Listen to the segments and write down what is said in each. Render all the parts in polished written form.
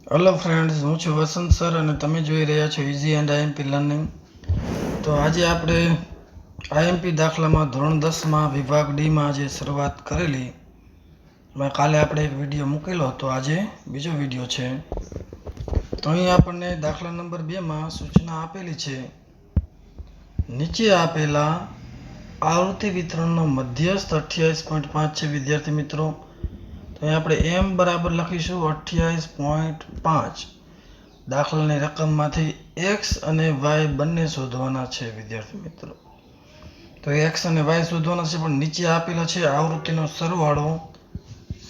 Hello friends, હું છું વસંત sir અને તમે જોઈ રહ્યા છો ઇઝી એન્ડ આઈએમપી લર્નિંગ. તો આજે આપણે આઈએમપી દાખલામાં ધોરણ 10માં વિભાગ ડીમાં જે શરૂઆત કરેલી, એમાં કાલે આપણે એક વિડીયો મૂકેલો હતો. આજે બીજો વિડીયો છે. તો અહીં આપણને દાખલા નંબર 2માં સૂચના આપેલી છે. નીચે આપેલા આવૃત્તિ વિતરણનો મધ્યસ્થ 28.5 છે વિદ્યાર્થી મિત્રો. તો અહીં આપણે m બરાબર લખીશું 28.5. દાખલાની રકમમાંથી x અને y બંને શોધવાના છે વિદ્યાર્થી મિત્રો. તો x અને y શોધવાના છે, પણ નીચે આપેલો છે આવૃત્તિનો સરવાળો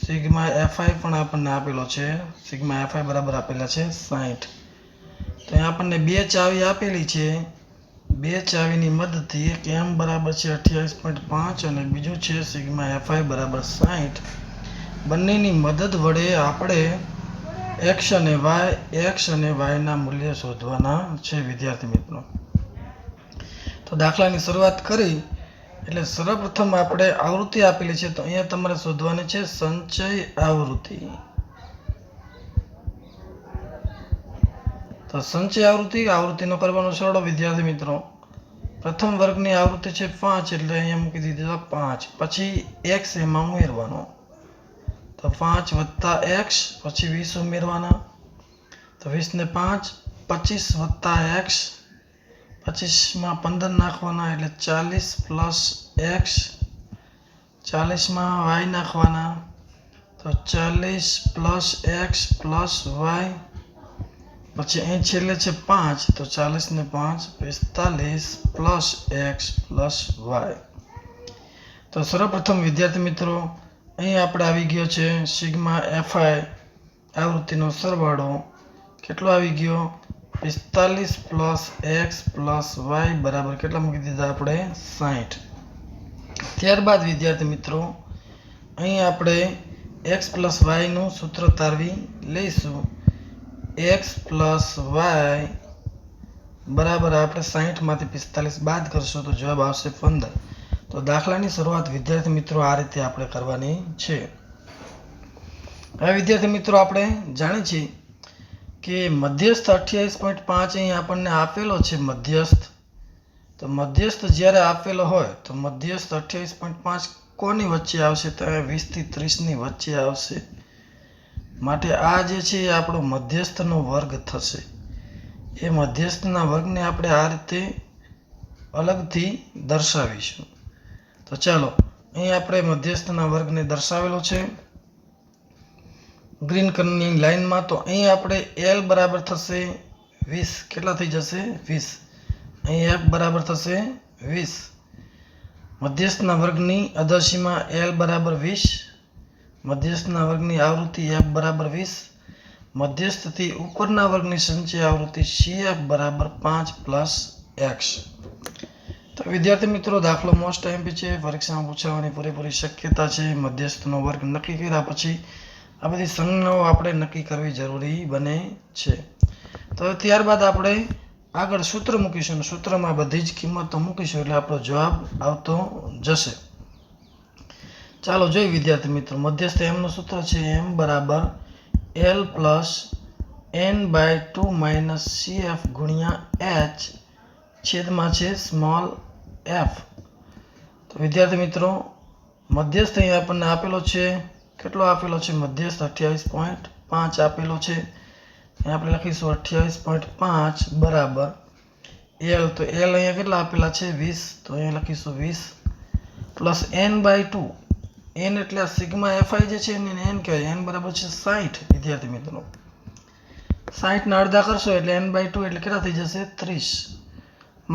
સિગ્મા fi પણ આપણને આપેલો છે. સિગ્મા fi બરાબર આપેલા છે 60. તો અહીં આપણને બે ચાવી આપેલી છે. બે ચાવીની મદદથી એક m બરાબર છે 28.5 અને બીજું છે સિગ્મા fi બરાબર 60. બંનેની મદદ વડે આપણે x અને y ના મૂલ્ય શોધવાના છે વિદ્યાર્થી મિત્રો. તો દાખલાની શરૂઆત કરી એટલે સર્વપ્રથમ આપણે આવૃત્તિ આપેલી છે, તો અહીંયા તમારે શોધવાની છે સંચય આવૃત્તિ. તો સંચય આવૃત્તિનો કરવાનો સરળ વિદ્યાર્થી મિત્રો. પ્રથમ વર્ગની આવૃત્તિ છે 5, એટલે અહીંયા મૂકી દીધા 5. પછી x એમાં ઉમેરવાનો. તો 5 વત્તા x, પછી 20 ઉમેરવાના. તો 20 ને 5 25 વત્તા x, 25માં 15 નાખવાના એટલે 40 પ્લસ x, 40માં y નાખવાના. તો 40 પ્લસ x પ્લસ y, પછી અહીં છેલ્લે છે 5, તો 40 ને 5 45 પ્લસ x પ્લસ y. તો સર્વપ્રથમ વિદ્યાર્થી મિત્રો અહીં આપણે આવી ગયો છે સિગ્મા fi આવૃત્તિનો સરવાળો કેટલો આવી ગયો 45 પ્લસ x પ્લસ y બરાબર કેટલા મૂકી દીધા આપણે 60. ત્યારબાદ વિદ્યાર્થી મિત્રો અહીં આપણે x પ્લસ y નું સૂત્ર તારવી લઈશું. x પ્લસ y બરાબર આપણે 60માંથી 45 બાદ કરશું તો જવાબ આવશે 15. તો દાખલાની શરૂઆત વિદ્યાર્થી મિત્રો આ રીતે આપણે કરવાની છે. હવે વિદ્યાર્થી મિત્રો આપણે જાણીએ છીએ કે મધ્યસ્થ 28.5 અહીં આપણને આપેલો છે મધ્યસ્થ. તો મધ્યસ્થ જ્યારે આપેલો હોય તો મધ્યસ્થ 28.5 કોની વચ્ચે આવશે? તો 20 થી 30ની વચ્ચે આવશે. માટે આ જે છે એ આપણો મધ્યસ્થનો વર્ગ થશે. એ મધ્યસ્થના વર્ગને આપણે આ રીતે અલગથી દર્શાવીશું. તો ચાલો અહીં આપણે મધ્યસ્થના વર્ગને દર્શાવેલો છે ગ્રીન કલરની લાઈનમાં. તો અહીં આપણે l બરાબર થશે 20. કેટલા થઈ જશે? 20. અહીં f બરાબર થશે 20. મધ્યસ્થના વર્ગની અદર્શીમાં l બરાબર 20. મધ્યસ્થના વર્ગની આવૃત્તિ f બરાબર 20. મધ્યસ્થથી ઉપરના વર્ગની સંચય આવૃત્તિ cf બરાબર 5 પ્લસ x. તો વિદ્યાર્થી મિત્રો દાખલો મોસ્ટ આઈએમપી છે, પરીક્ષામાં પૂછાવાની પૂરેપૂરી શક્યતા છે. મધ્યસ્થનો વર્ગ નક્કી કર્યા પછી આ બધી સંજ્ઞાઓ આપણે નક્કી કરવી જરૂરી બને છે. તો ત્યારબાદ આપણે આગળ સૂત્ર મૂકીશું. સૂત્રમાં બધી જ કિંમતો મૂકીશું એટલે આપણો જવાબ આવતો જશે. ચાલો જોઈએ વિદ્યાર્થી મિત્રો. મધ્યસ્થ એમનું સૂત્ર છે m બરાબર l plus n/2 minus cf ગુણ્યા h છેદમાં છે સ્મોલ f. તો વિદ્યાર્થી મિત્રો મધ્યસ્થ અહીં આપણને આપેલો છે. કેટલો આપેલો છે? મધ્યસ્થ 28.5 આપેલો છે. અહીં આપણે લખીશું 28.5 બરાબર l. તો l અહીંયા કેટલા આપેલા છે? 20. તો અહીંયા લખીશું 20 પ્લસ n/2. n એટલે આ સિગ્મા fi જે છે એને n કહેવાય. n બરાબર છે 60 વિદ્યાર્થી મિત્રો. 60 ના અડધા કરશો એટલે n/2 એટલે કેટલા થઈ જશે? 30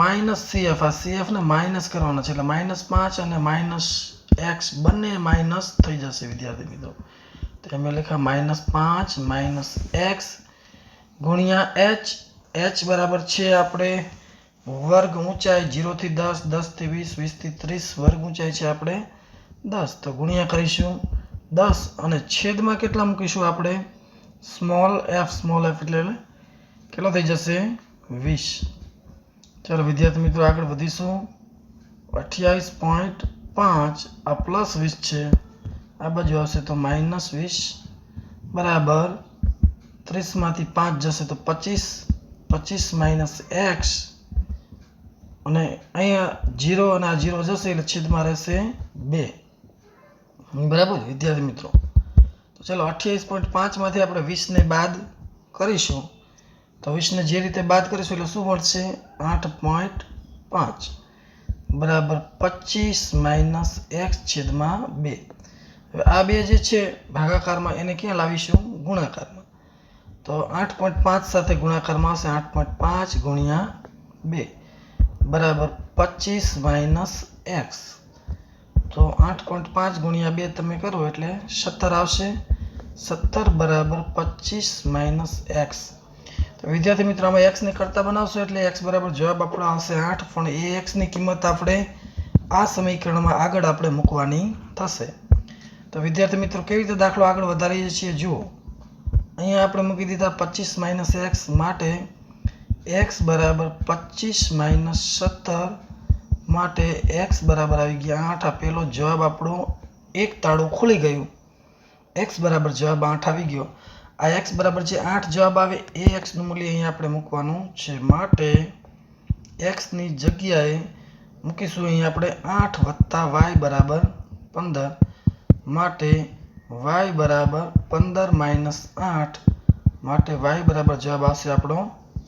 માઇનસ cf. આ cf ને માઇનસ કરવાના છે એટલે -5 અને માઇનસ x બંને માઇનસ થઈ જશે વિદ્યાર્થી મિત્રો. તો અમે લખ્યા -5 માઇનસ x ગુણ્યા h. h બરાબર છે આપણે વર્ગ ઊંચાઈ 0 થી 10, 10 થી 20, 20 થી 30 વર્ગ ઊંચાઈ છે આપણે 10. તો ગુણ્યા કરીશું 10 અને છેદમાં કેટલા મૂકીશું આપણે? સ્મોલ f એટલે કેટલો થઈ જશે? 20. ચાલો વિદ્યાર્થી મિત્રો આગળ વધીશું. 28.5 આ પ્લસ 20 છે, આ બાજુ આવશે તો -20 બરાબર 30માંથી 5 જશે તો 25, 25 માઇનસ એક્સ, અને અહીંયા 0 અને આ 0 જશે એટલે છેદમાં રહેશે 2. બરાબર વિદ્યાર્થી મિત્રો? તો ચલો 28.5 માંથી આપણે 20 ને બાદ કરીશું. તો 20 ને જે રીતે બાદ કરીશું એટલે શું મળશે? 8.5 બરાબર 25 માઇનસ એક્સ છેદમાં 2. હવે આ બે જે છે ભાગાકારમાં એને ક્યાં લાવીશું? ગુણાકારમાં. તો 8.5 સાથે ગુણાકારમાં આવશે 8.5 ગુણ્યા 2 બરાબર 25 માઇનસ એક્સ. તો 8.5 ગુણ્યા 2 તમે કરો એટલે 17 આવશે. 17 બરાબર 25 માઇનસ એક્સ. તો વિદ્યાર્થી મિત્રો આમાં એક્સને કરતા બનાવશો એટલે એક્સ બરાબર જવાબ આપણો આવશે 8, પણ એ એક્સની કિંમત આપણે આ સમીકરણમાં આગળ આપણે મૂકવાની થશે. તો વિદ્યાર્થી મિત્રો કેવી રીતે દાખલો આગળ વધારીએ છીએ જુઓ. અહીંયા આપણે મૂકી દીધા 25 માઇનસ એક્સ માટે એક્સ બરાબર 25 માઇનસ 17 માટે એક્સ બરાબર આવી ગયા 8. આ પહેલો જવાબ આપણો એક તાળું ખુલી ગયું. એક્સ બરાબર જવાબ 8 આવી ગયો. આ એક્સ બરાબર જે 8 જવાબ આવે એ એક્સનું મૂલ્ય અહીંયા આપણે મૂકવાનું છે. માટે એક્સની જગ્યાએ મૂકીશું અહીંયા આપણે 8 વત્તા વાય બરાબર 15. માટે y બરાબર 15 માઇનસ 8 માટે y બરાબર જવાબ આવશે આપણો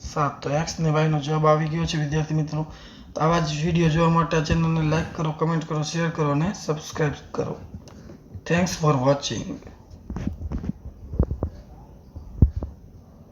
7. તો x ને y નો જવાબ આવી ગયો છે વિદ્યાર્થી મિત્રો. તો આવા જ વિડીયો જોવા માટે આ ચેનલને લાઈક કરો, કમેન્ટ કરો, શેર કરો અને સબસ્ક્રાઈબ કરો. Thanks for watching.